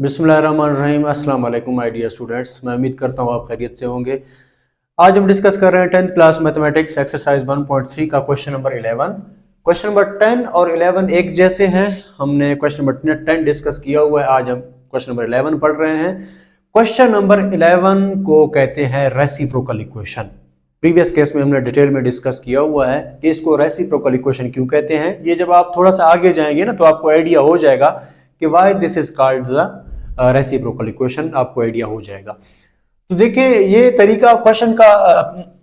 बिस्मिल्लाहिर्रहमानिर्रहीम। अस्सलाम वालेकुम माय डियर स्टूडेंट्स, मैं उम्मीद करता हूँ आप खैरियत से होंगे। आज हम डिस्कस कर रहे हैं 10th क्लास मैथमेटिक्स एक्सरसाइज 1.3 का क्वेश्चन नंबर 11। क्वेश्चन नंबर 10 और 11 एक जैसे हैं। हमने क्वेश्चन नंबर 10 डिस्कस किया हुआ है, आज हम क्वेश्चन नंबर 11 पढ़ रहे हैं। क्वेश्चन नंबर 11 को कहते हैं रेसिप्रोकल इक्वेशन। प्रीवियस केस में हमने डिटेल में डिस्कस किया हुआ है कि इसको रेसिप्रोकल इक्वेशन क्यों कहते हैं। ये जब आप थोड़ा सा आगे जाएंगे ना तो आपको आइडिया हो जाएगा कि why this is called the reciprocal equation, आपको आइडिया हो जाएगा। तो देखिए ये तरीका क्वेश्चन का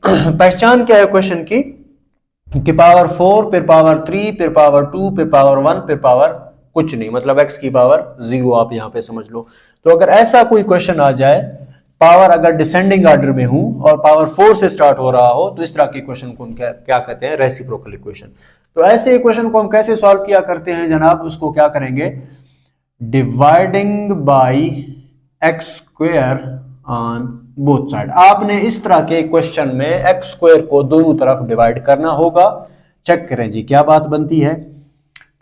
पहचान क्या है क्वेश्चन की कि पावर 4 फिर पावर 3 फिर पावर 2 फिर पावर 1 फिर पावर कुछ नहीं, मतलब x की पावर 0 आप यहां पे समझ लो। तो अगर ऐसा कोई क्वेश्चन आ जाए, पावर अगर डिसेंडिंग ऑर्डर में हूं और पावर 4 से स्टार्ट हो रहा हो, तो इस तरह के क्वेश्चन को हम क्या कहते हैं, रेसिप्रोकल इक्वेशन। तो ऐसे इक्वेशन को हम कैसे सॉल्व किया करते हैं जनाब, उसको क्या करेंगे, dividing by x square on both side. आपने इस तरह के क्वेश्चन में एक्स स्क्वेयर को दोनों तरफ डिवाइड करना होगा। चेक करें जी क्या बात बनती है।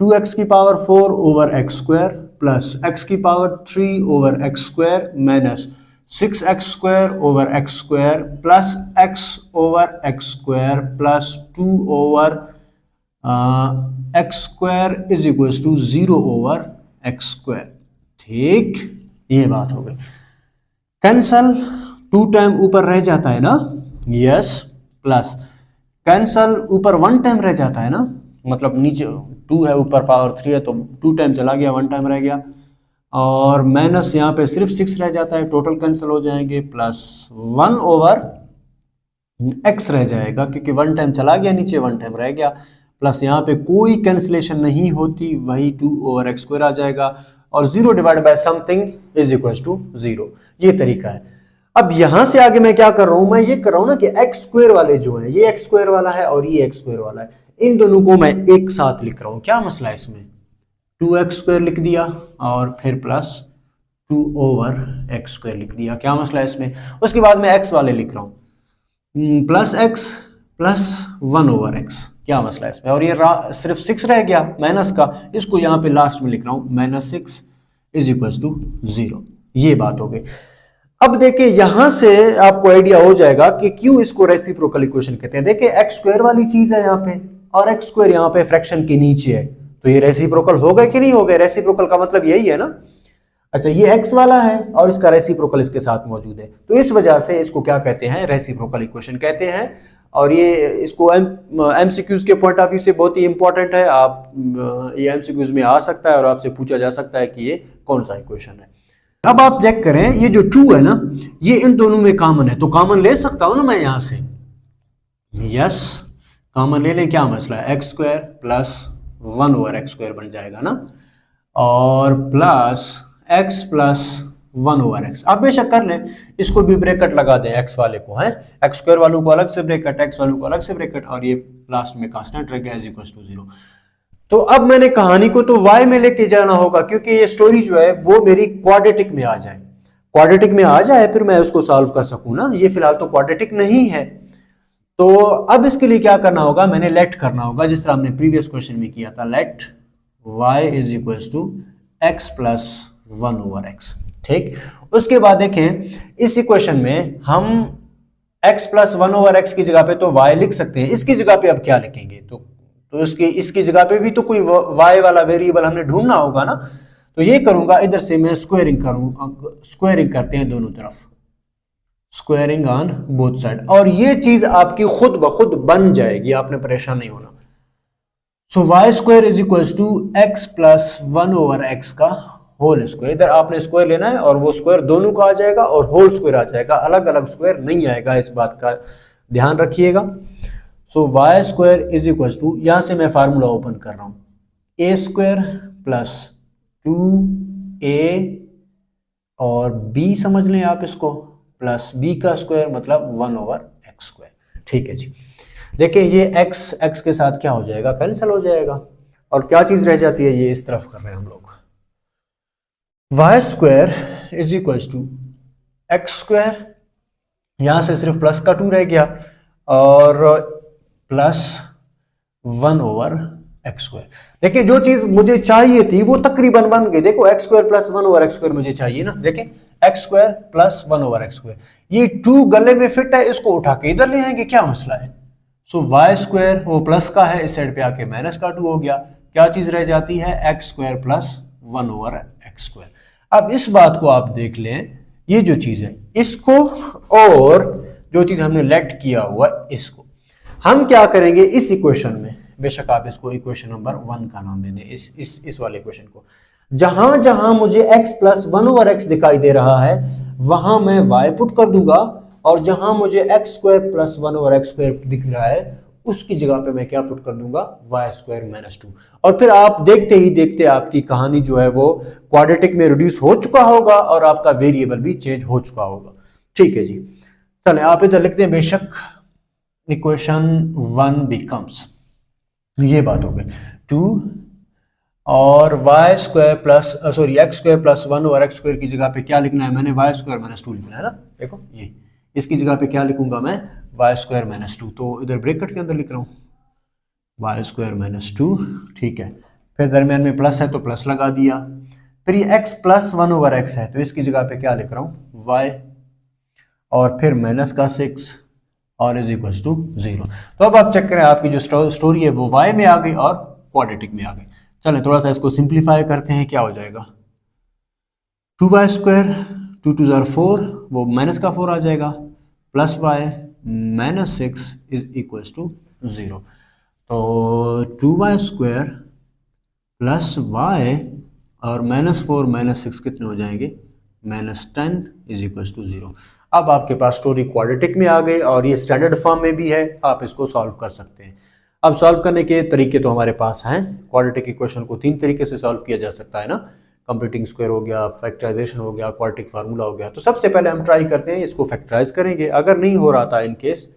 2x की power 4 over x square plus x की power 3 over x square minus 6x square over x square plus x over x square plus 2 over x square is equal to 0 over x square. ठीक, ये बात हो गई। Cancel, 2 time ऊपर रह जाता है ना, यस, प्लस कैंसल ऊपर 1 टाइम रह जाता है ना, मतलब नीचे 2 है ऊपर पावर 3 है तो 2 टाइम चला गया, 1 टाइम रह गया। और माइनस यहाँ पे सिर्फ 6 रह जाता है, टोटल कैंसिल हो जाएंगे, प्लस 1 ओवर x रह जाएगा क्योंकि 1 टाइम चला गया नीचे, 1 टाइम रह गया, प्लस यहाँ पे कोई कैंसिलेशन नहीं होती, वही 2 ओवर एक्स स्क्वायर आ जाएगा और 0 divide by something is equal to 0। ये तरीका है। अब यहां से आगे मैं क्या कर रहा हूं, मैं ये कर रहा हूं ना कि एक्स स्क्वायर वाले जो है, ये एक्स स्क्वायर वाला है और ये एक्स स्क्वायर वाला है, इन दोनों को मैं एक साथ लिख रहा हूं। क्या मसला है इसमें, 2x स्क्वायर लिख दिया और फिर प्लस 2 ओवर एक्स स्क्वायर लिख दिया, क्या मसला है इसमें। उसके बाद मैं एक्स वाले लिख रहा हूं, plus x plus 1 over x, क्या मसला है इसमें। और ये सिर्फ 6 रह गया माइनस का, इसको यहाँ पे लास्ट में लिख रहा हूँ, माइनस 6 इज इक्वल टू 0। ये बात हो गई। अब देखिए यहां से आपको आइडिया हो जाएगा कि क्यों इसको रेसिप्रोकल इक्वेशन कहते हैं। देखिए एक्स स्क्वायर वाली चीज है यहाँ पे और एक्स स्क्वायर यहाँ पे फ्रैक्शन के नीचे है, तो ये रेसिप्रोकल हो गए कि नहीं हो गए। रेसिप्रोकल का मतलब यही है ना। अच्छा, ये x वाला है और इसका रेसिप्रोकल इसके साथ मौजूद है, तो इस वजह से इसको क्या कहते हैं, रेसिप्रोकल इक्वेशन कहते हैं। और ये इसको एमसीक्यूज के पॉइंट ऑफ व्यू से बहुत ही इंपॉर्टेंट है। आप ये एमसीक्यूज में आ सकता है और आपसे पूछा जा सकता है कि ये कौन सा इक्वेशन है। अब आप चेक करें, ये जो 2 है ना, ये इन दोनों में कॉमन है, तो कॉमन ले सकता हूं ना मैं यहां से, यस, कॉमन ले लें, क्या मसला है, x square plus 1 over x square बन जाएगा ना, और plus x plus 1 over x. आप बेशक कर लें, इसको भी ब्रैकेट लगा दें, x वाले को है, एक्स स्क्वायर वालों को अलग से ब्रैकेट, x वालों को अलग से ब्रैकेट, और ये लास्ट में कांस्टेंट रह गया इज इक्वल टू 0। तो अब मैंने कहानी को तो y में लेके जाना होगा क्योंकि ये स्टोरी जो है वो मेरी क्वाड्रेटिक में आ जाए, क्वाड्रेटिक में आ जाए फिर मैं उसको सॉल्व कर सकूं ना। ये फिलहाल तो क्वाड्रेटिक नहीं है, तो अब इसके लिए क्या करना होगा, मैंने लेट करना होगा, जिस तरह हमने प्रीवियस क्वेश्चन में किया था, let y is equal to x plus 1 over x. ठीक, उसके बाद देखें इस इक्वेशन में हम x प्लस 1 ओवर एक्स की जगह पे तो y लिख सकते हैं, इसकी जगह पे अब क्या लिखेंगे, तो इसकी जगह पे भी तो कोई y वाला वेरिएबल हमने ढूंढना होगा ना। तो ये करूंगा, इधर से मैं स्क्वायरिंग करूं, स्क्वायरिंग करते हैं दोनों तरफ, स्क्वायरिंग ऑन बोथ साइड, और ये चीज आपकी खुद ब खुद बन जाएगी, आपने परेशान नहीं होना। So Y square is equal to x plus 1 over X का होल स्क्वायर। इधर आपने स्क्वायर लेना है और वो स्क्वायर दोनों का आ जाएगा और होल स्क्वायर आ जाएगा, अलग अलग स्क्वायर नहीं आएगा, इस बात का ध्यान रखिएगा। So Y square is equal to, यहां से मैं फार्मूला ओपन कर रहा हूं, ए स्क्वायर प्लस 2a और b समझ लें आप इसको, प्लस b का स्क्वायर मतलब 1 ओवर एक्स स्क्वायर। ठीक है जी, देखिए ये x के साथ क्या हो जाएगा, कैंसिल हो जाएगा, और क्या चीज रह जाती है, ये इस तरफ कर रहे हैं हम लोग, y square is equal to x square, यहां से सिर्फ प्लस का 2 रह गया, और प्लस 1 ओवर एक्स स्क्वायर। देखिए जो चीज मुझे चाहिए थी वो तकरीबन बन गई। देखो एक्स स्क्वायर प्लस 1/x² मुझे चाहिए ना। देखिए एक्स स्क्वायर प्लस 1/x², ये 2 गले में फिट है, इसको उठा के इधर ले आएंगे, क्या मसला है। सो वाई स्क्वायर वो प्लस का है, इस साइड पे आके माइनस का 2 हो गया, क्या चीज रह जाती है, एक्स स्क्वायर प्लस 1/x²। अब इस बात को आप देख लें, ये जो चीज है इसको और जो चीज हमने लेट किया हुआ इसको हम क्या करेंगे इस इक्वेशन में, बेशक आप इसको इक्वेशन नंबर 1 का नाम दे दें, इस वाले इक्वेशन को, जहां जहां मुझे x प्लस 1/x दिखाई दे रहा है वहां मैं y पुट कर दूंगा, और जहां मुझे एक्स स्क्वायर प्लस 1/x² दिख रहा है उसकी जगह पे मैं क्या पुट कर दूंगा, y² - 2। और फिर आप देखते ही देखते आपकी कहानी जो है वो क्वाड्रेटिक में रिड्यूस हो चुका होगा और आपका वेरिएबल भी चेंज हो चुका होगा। ठीक है जी, चले आप इधर लिखते हैं, बेशक इक्वेशन 1 बिकम्स, ये बात हो गई 2 और y square plus sorry x square plus 1/x² की जगह पे क्या लिखना है मैंने, y² - 2 लिखना है ना। देखो ये इसकी जगह पे क्या लिखूंगा मैं, y² - 2, तो इधर ब्रैकेट के अंदर लिख रहा हूँ y² - 2। ठीक है, फिर दरमियान में प्लस है तो प्लस लगा दिया, फिर ये x प्लस 1/x है तो इसकी जगह पे क्या लिख रहा हूँ y, और फिर माइनस का 6 और इज इक्वल टू 0। तो अब आप चेक करें आपकी जो स्टोरी है वो y में आ गई और क्वाड्रेटिक में आ गई। चलें थोड़ा सा इसको सिंप्लीफाई करते हैं, क्या हो जाएगा 2y², 2 2 ज़ार 4, वो माइनस का 4 आ जाएगा, plus y minus 6 is equal to 0। तो 2y² प्लस y और -4 -6 कितने हो जाएंगे, -10 इज इक्वल टू 0। अब आपके पास स्टोरी क्वाड्रेटिक में आ गई और ये स्टैंडर्ड फॉर्म में भी है, आप इसको सॉल्व कर सकते हैं। अब सॉल्व करने के तरीके तो हमारे पास हैं, क्वाड्रेटिक इक्वेशन को 3 तरीके से सॉल्व किया जा सकता है ना, कंप्लीटिंग स्क्वायर हो गया, फैक्टराइजेशन हो गया, क्वाड्रेटिक फार्मूला हो गया। तो सबसे पहले हम ट्राई करते हैं इसको फैक्टराइज करेंगे, अगर नहीं हो रहा था इन केस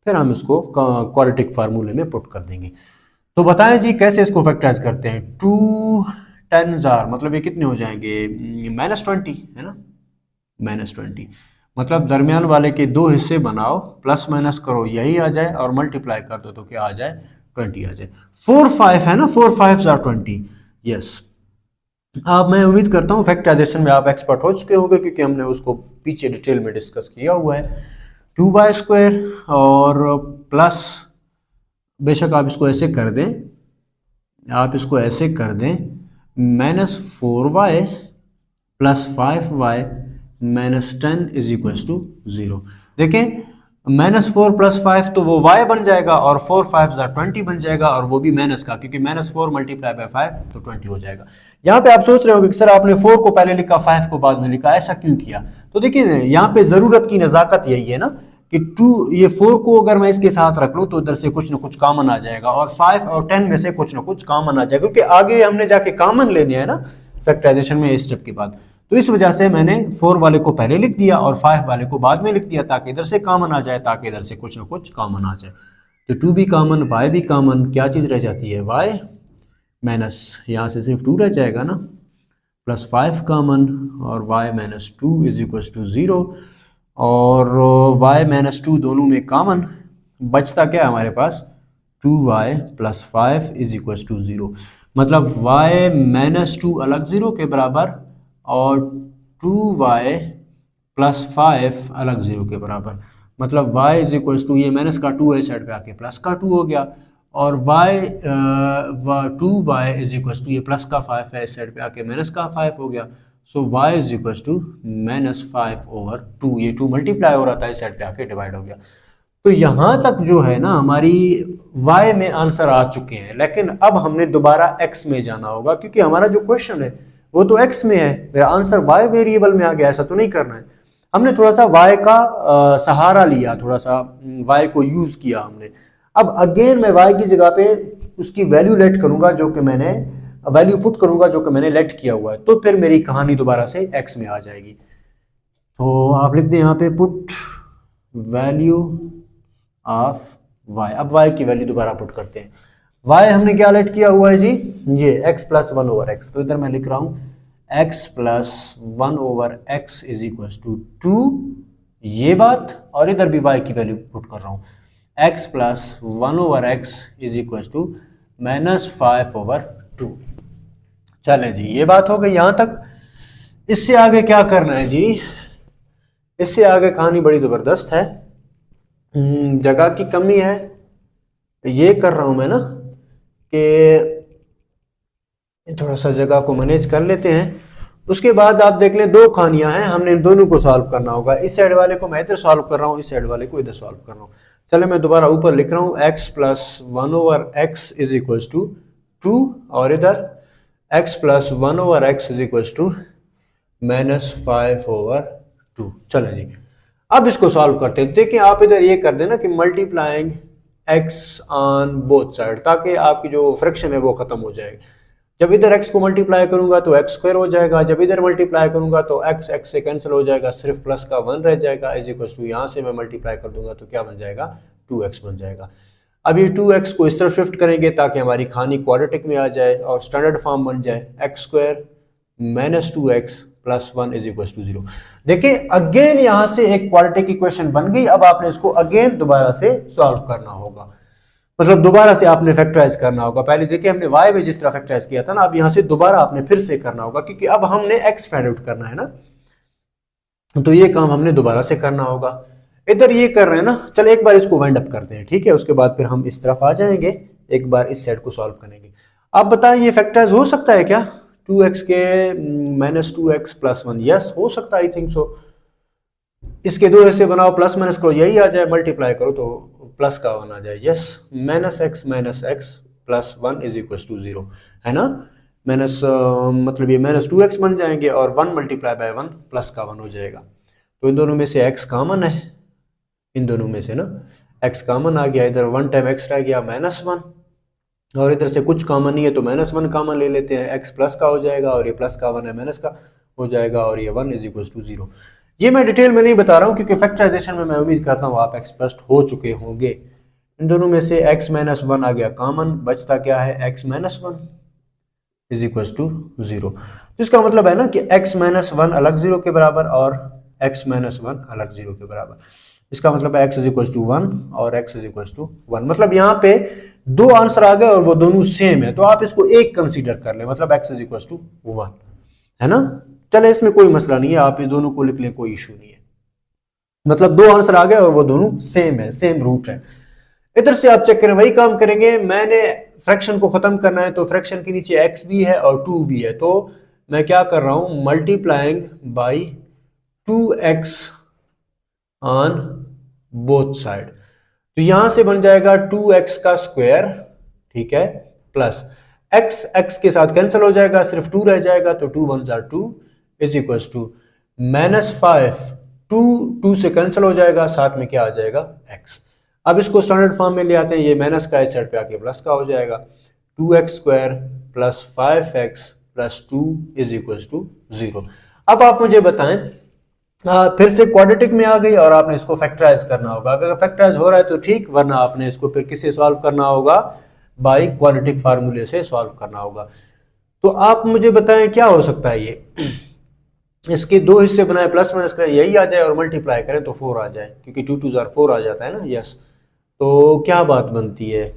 फिर हम इसको क्वाड्रेटिक फार्मूले में पुट कर देंगे। तो बताएं जी कैसे इसको फैक्टराइज करते हैं। 2 10 मतलब ये कितने हो जाएंगे, -20 है ना, -20 मतलब दरमियान वाले के 2 हिस्से बनाओ, प्लस माइनस करो यही आ जाए और मल्टीप्लाई कर दो तो क्या आ जाए, 20 आ जाए। 4 5 है ना, 4 5 20, यस। अब मैं उम्मीद करता हूँ फैक्टराइजेशन में आप एक्सपर्ट हो चुके होंगे क्योंकि हमने उसको पीछे डिटेल में डिस्कस किया हुआ है। 2y² और प्लस, बेशक आप इसको ऐसे कर दें, आप इसको ऐसे कर दें, -4y plus 5y -10 is equal to 0। देखें -4 प्लस 5 तो वो y बन जाएगा और 4 5 20 बन जाएगा, और वो भी माइनस का, क्योंकि -4 मल्टीप्लाई बाय 5 तो 20 हो जाएगा। यहाँ पे आप सोच रहे होंगे कि सर आपने 4 को पहले लिखा 5 को बाद में लिखा, ऐसा क्यों किया। तो देखिए यहाँ पे जरूरत की नजाकत यही है ना कि 2 ये 4 को अगर मैं इसके साथ रख लूँ तो इधर से कुछ ना कुछ कॉमन आ जाएगा, और 5 और 10 में से कुछ ना कुछ कॉमन आ जाएगा, क्योंकि आगे हमने जाके कॉमन लेने हैं ना फैक्टराइजेशन में इस स्टेप के बाद। तो इस वजह से मैंने 4 वाले को पहले लिख दिया और 5 वाले को बाद में लिख दिया, ताकि इधर से कॉमन आ जाए, ताकि इधर से कुछ ना कुछ कॉमन आ जाए। तो 2 भी कॉमन, y भी कॉमन, क्या चीज़ रह जाती है, y माइनस यहाँ से सिर्फ 2 रह जाएगा ना, प्लस 5 कॉमन और y - 2 इज इक्वल टू 0, और y - 2 दोनों में कॉमन, बचता क्या है हमारे पास, 2y plus 5 is equal to 0। मतलब y - 2 अलग 0 के बराबर और 2y प्लस 5 अलग 0 के बराबर। मतलब y इज इक्वल टू, ये माइनस का 2 है साइड पे आके प्लस का 2 हो गया, और y 2y is equal to, ये प्लस का 5 है इस साइड पे आके माइनस का 5 हो गया। सो y इज इक्वल टू -5/2, ये 2 मल्टीप्लाई हो रहा था इस साइड पे आके डिवाइड हो गया। तो यहां तक जो है ना हमारी y में आंसर आ चुके हैं, लेकिन अब हमने दोबारा x में जाना होगा, क्योंकि हमारा जो क्वेश्चन है वो तो x में है, मेरा आंसर y वेरिएबल में आ गया, ऐसा तो नहीं करना है। हमने थोड़ा सा y का सहारा लिया, थोड़ा सा y को यूज किया हमने। अब अगेन मैं y की जगह पे उसकी वैल्यू लेट करूंगा जो कि मैंने वैल्यू पुट करूंगा जो कि मैंने लेट किया हुआ है, तो फिर मेरी कहानी दोबारा से x में आ जाएगी। तो आप लिख दें यहाँ पे पुट वैल्यू ऑफ y। अब y की वैल्यू दोबारा पुट करते हैं। y हमने क्या लेट किया हुआ है जी, ये x प्लस 1/x, तो इधर मैं लिख रहा हूं x plus 1/x is equal to 2, ये बात, और इधर भी y की वैल्यू पुट कर रहा हूं x plus 1/x is equal to -5/2। चलें जी, ये बात हो गई यहाँ तक। इससे आगे क्या करना है जी? इससे आगे कहानी बड़ी ज़बरदस्त है। जगह की कमी है, ये कर रहा हूँ मैं ना कि थोड़ा सा जगह को मैनेज कर लेते हैं। उसके बाद आप देख लें, दो कहानियां हैं, हमने इन दोनों को सॉल्व करना होगा। इस साइड वाले को मैं इधर सॉल्व कर रहा हूँ, इस साइड वाले को इधर सॉल्व कर रहा हूँ। चले मैं दोबारा ऊपर लिख रहा हूँ, x plus 1/x is equals to 2, और इधर x plus 1/x is equals to -5/2। चलें जी, अब इसको सॉल्व करते हैं। देखिए आप इधर ये कर देना कि multiplying x on both side, ताकि आपकी जो फ्रैक्शन है वो खत्म हो जाएगी। जब इधर x को मल्टीप्लाई करूंगा तो x स्क्वायर हो जाएगा, जब इधर मल्टीप्लाई करूंगा तो x से कैंसिल हो जाएगा, सिर्फ प्लस का 1 रह जाएगा, इज इक्वल टू यहाँ से मैं मल्टीप्लाई कर दूंगा तो क्या बन जाएगा, 2x बन जाएगा। अब ये 2x को इस तरफ शिफ्ट करेंगे ताकि हमारी खानी क्वाड्रेटिक में आ जाए और स्टैंडर्ड फॉर्म बन जाए, x square minus 2x plus 1 is equal to 0। देखिए अगेन यहां से एक क्वाड्रेटिक इक्वेशन बन गई। अब आपने इसको अगेन दोबारा से सॉल्व करना होगा, मतलब दोबारा से आपने फैक्टराइज करना होगा। पहले देखिए हमने y में जिस तरह फैक्टराइज किया था ना, अब यहां से दोबारा आपने फिर से करना होगा, क्योंकि अब हमने x फाइंड आउट करना है ना, तो ये काम हमने दोबारा से करना होगा। इधर ये कर रहे हैं ना, चल एक बार इसको वाइंड अप करते हैं, ठीक है, उसके बाद फिर हम इस तरफ आ जाएंगे, एक बार इस साइड को सॉल्व करेंगे। आप बताएं ये फैक्टराइज हो सकता है क्या 2x के -2x प्लस 1? यस हो सकता है, आई थिंक सो। इसके दो हिस्से बनाओ, प्लस माइनस करो, यही आ जाए, मल्टीप्लाई करो तो प्लस का 1 आ जाए। Yes, -x plus 1 is equal to 0 है ना। माइनस मतलब ये -2x बन जाएंगे और 1 मल्टीप्लाई बाय 1 प्लस का 1 हो जाएगा। तो इन दोनों में से x कॉमन है, इन दोनों में से ना x कॉमन आ गया, इधर 1 टाइम x रह गया -1, और इधर से कुछ कॉमन नहीं है तो -1 कॉमन ले लेते हैं, x प्लस का हो जाएगा और ये प्लस का 1 है माइनस का हो जाएगा, और ये 1 इज इक्वल टू 0। ये मैं डिटेल में नहीं बता रहा हूँ क्योंकि फैक्टराइजेशन में मैं उम्मीद करता हूँ आप एक्सपर्ट हो चुके होंगे। इन दोनों में से x माइनस 1 आ गया कॉमन, बचता क्या है, x minus 1 is equal to 0। तो इसका मतलब है ना कि x माइनस 1 अलग 0 के बराबर और x माइनस 1 अलग 0 के बराबर। इसका मतलब है x इज इक्वल टू 1 और x इज इक्वल टू 1, मतलब यहाँ पे दो आंसर आ गए और वो दोनों सेम है, तो आप इसको एक कंसीडर कर लें, मतलब x इज इक्वल टू 1 है ना। चले इसमें कोई मसला नहीं है, आप ये दोनों को लिख लें, कोई इशू नहीं है, मतलब दो आंसर आ गए और वो दोनों सेम है, सेम रूट है। इधर से आप चेक करें, वही काम करेंगे। मैंने फ्रैक्शन को खत्म करना है तो फ्रैक्शन के नीचे x भी है और 2 भी है, तो मैं क्या कर रहा हूं, multiplying by 2x on both side, तो यहां से बन जाएगा 2x का स्क्वायर, ठीक है, प्लस x के साथ कैंसिल हो जाएगा, सिर्फ 2 रह जाएगा, तो 2 1 जार 2 इज इक्वल टू -5, 2 से कैंसिल हो जाएगा, साथ में क्या आ जाएगा, x। अब इसको स्टैंडर्ड फॉर्म में ले आते हैं, ये माइनस का इस साइड पे आके प्लस का हो जाएगा, 2x square plus 5x plus 2 is equal to 0। अब आप मुझे बताएं, फिर से क्वाड्रेटिक में आ गई और आपने इसको फैक्टराइज करना होगा। अगर फैक्टराइज हो रहा है तो ठीक, वरना आपने इसको फिर किससे सॉल्व करना होगा, बाई क्वाड्रेटिक फार्मूले से सॉल्व करना होगा। तो आप मुझे बताएं क्या हो सकता है ये इसके दो हिस्से बनाए, प्लस माइनस करें, यही आ जाए और मल्टीप्लाई करें तो 4 आ जाए, क्योंकि 2 2 4 आ जाता है ना। यस, तो क्या बात बनती है,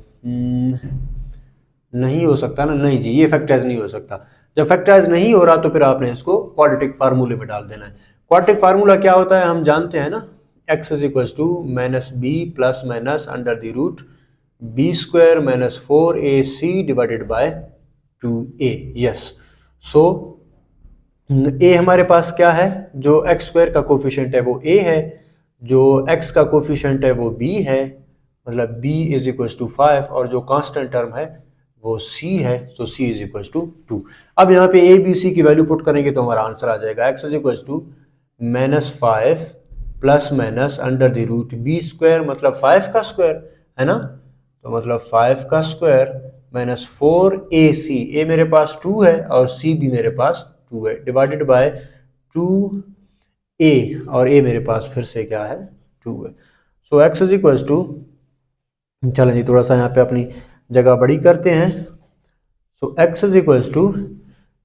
नहीं हो सकता ना, नहीं जी, ये फैक्टराइज नहीं हो सकता। जब फैक्टराइज नहीं हो रहा तो फिर आपने इसको क्वाड्रेटिक फार्मूले में डाल देना है। क्वाड्रेटिक फार्मूला क्या होता है हम जानते हैं ना, x is equal to minus b plus minus under the root b square minus 4ac divided by 2a। Yes, so a हमारे पास क्या है, जो x स्क्वायर का कोफिशिएंट है वो a है, जो x का कोफिशिएंट है वो b है, मतलब b इज इक्वल टू 5, और जो कांस्टेंट टर्म है वो c है, तो c इज इक्वल टू 2। अब यहाँ पे a b c की वैल्यू पुट करेंगे तो हमारा आंसर आ जाएगा, x is equal to -5 plus minus under the root b square, मतलब 5 का स्क्वायर है ना, तो मतलब 5 का स्क्वायर माइनस 4ac, a मेरे पास 2 है और c भी मेरे पास 2 है, डिवाइडेड बाय 2a, और a मेरे पास फिर से क्या है, 2 है। सो x इज इक्वल टू, चलें जी थोड़ा सा यहाँ पे अपनी जगह बड़ी करते हैं। So x is equal to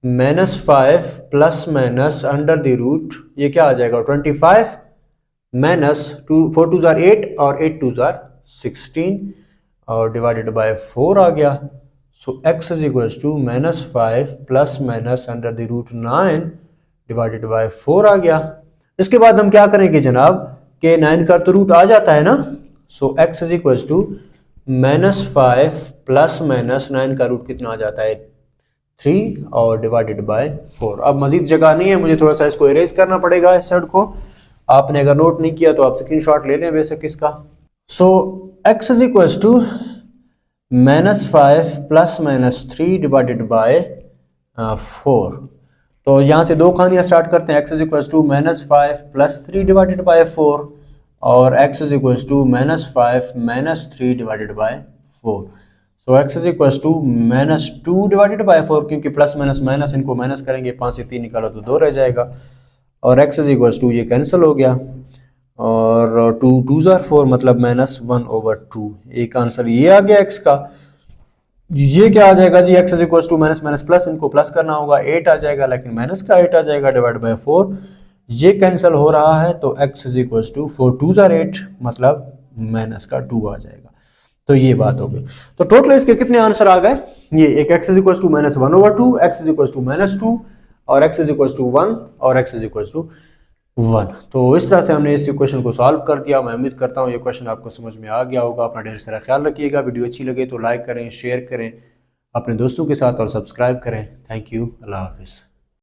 -5 plus minus under the root, ये क्या आ जाएगा, 25 माइनस 4 2 जार 8 और 8 2 जार 16, और डिवाइडेड बाय 4 आ गया, so x is equal to -5 plus minus under the root 9 divided by 4 आ गया। इसके बाद हम क्या करेंगे जनाब कि 9 का तो रूट आ जाता है ना, so x is equal to -5 plus minus 9 का रूट कितना आ जाता है 3 और डिवाइडेड बाय 4। अब मजीद जगह नहीं है, मुझे थोड़ा सा इसको इरेज करना पड़ेगा इस साइड को। आपने अगर नोट नहीं किया तो आप स्क्रीनशॉट ले लें बेसिक इसका। So x is equal to -5 plus minus 3 divided by 4। तो यहाँ से दो कहानियाँ स्टार्ट करते हैं। x is equal to -5 plus 3 divided by 4 और x is equal to -5 minus 3 divided by 4। So x is equal to -2 divided by 4, क्योंकि plus minus minus इनको माइनस करेंगे, 5 से 3 निकालो तो 2 रह जाएगा और x इज इक्वल टू ये कैंसिल हो गया और 2 2 ज़ार 4 मतलब -1/2। एक आंसर ये आ गया x का। ये क्या आ जाएगा जी, x is equal to minus minus plus, इनको प्लस करना होगा, 8 आ जाएगा, लेकिन माइनस का 8 आ जाएगा डिवाइड बाय 4। ये कैंसिल हो रहा है तो x इज इक्वल टू 4 2 ज़ार 8 मतलब माइनस का 2 आ जाएगा। तो ये बात हो गई। तो टोटल इसके कितने आंसर आ गए, ये एक x is equal to -1/2, x is equal to -2 और x इज इक्वल टू 1 और x इज इक्वल टू 1। तो इस तरह से हमने इस क्वेश्चन को सॉल्व कर दिया। मैं उम्मीद करता हूँ ये क्वेश्चन आपको समझ में आ गया होगा। अपना ढेर सारा ख्याल रखिएगा। वीडियो अच्छी लगे तो लाइक करें, शेयर करें अपने दोस्तों के साथ और सब्सक्राइब करें। Thank you. अल्लाह हाफिज़।